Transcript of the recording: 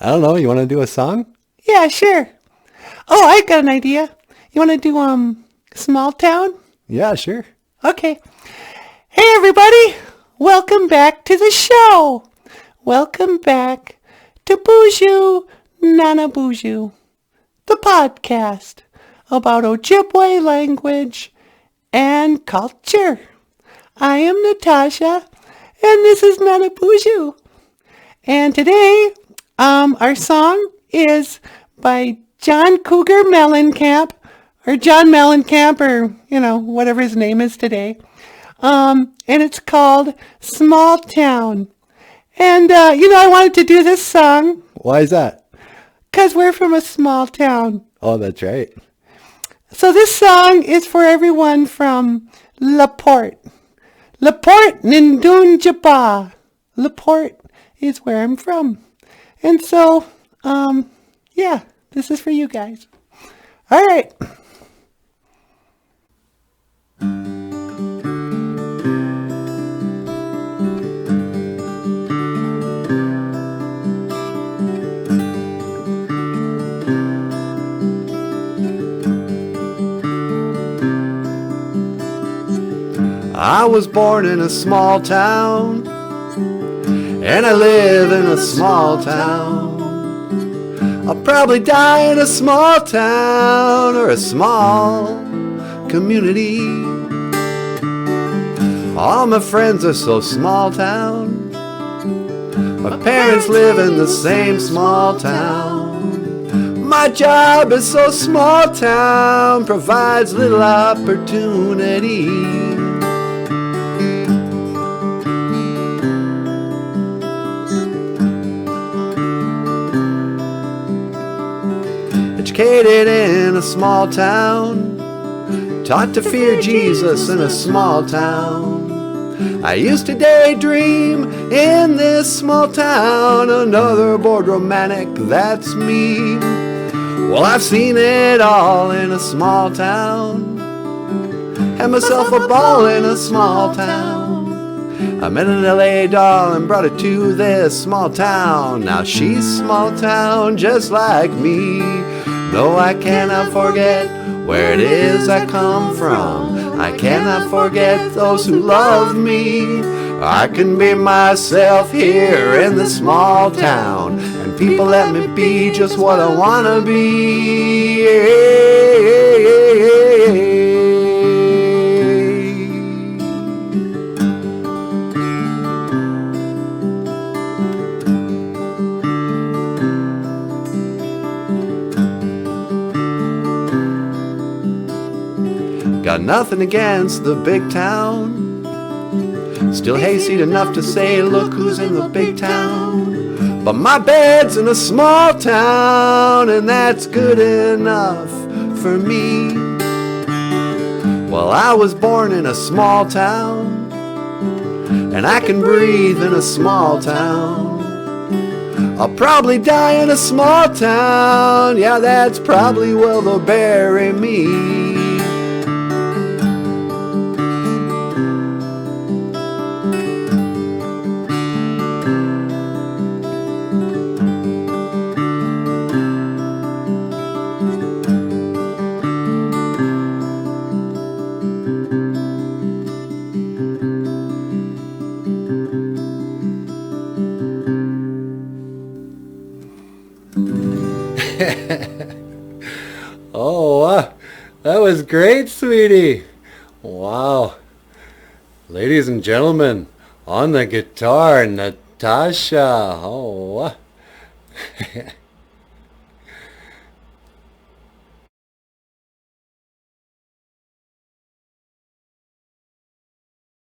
I don't know. You want to do a song? Yeah, sure. Oh, I got an idea. You want to do Small Town? Yeah, sure. Okay. Hey everybody, welcome back to the show. Welcome back to BOOZHOO, Nana BOOZHOO, the podcast about Ojibwe language and culture. I am Natasha, and this is Nana BOOZHOO. And today, our song is by John Cougar Mellencamp, or John Mellencamp, or, whatever his name is today. And it's called Small Town. And, I wanted to do this song Why is that? because we're from a small town. Oh, that's right. So this song is for everyone from LaPorte. LaPorte, Nindunjaba. LaPorte is where I'm from. And so, this is for you guys. All right. I was born in a small town, and I live in a small town. I'll probably die in a small town or a small community. All my friends are so small town. My parents live in the same small town. My job is so small town, provides little opportunity. Educated in a small town, taught to fear Jesus in a small town. I used to daydream in this small town, another bored romantic, that's me. Well, I've seen it all in a small town, had myself a ball in a small town. I met an LA doll and brought her to this small town. Now she's small town just like me. No, I cannot forget where it is I come from. I cannot forget those who love me. I can be myself here in this small town, and people let me be just what I wanna be. Got nothing against the big town, still hayseed enough to say, look who's in the big town. But my bed's in a small town, and that's good enough for me. Well, I was born in a small town, and I can breathe in a small town. I'll probably die in a small town, yeah, that's probably where they'll bury me. Oh, that was great, sweetie. Wow. Ladies and gentlemen, on the guitar, Natasha. Oh,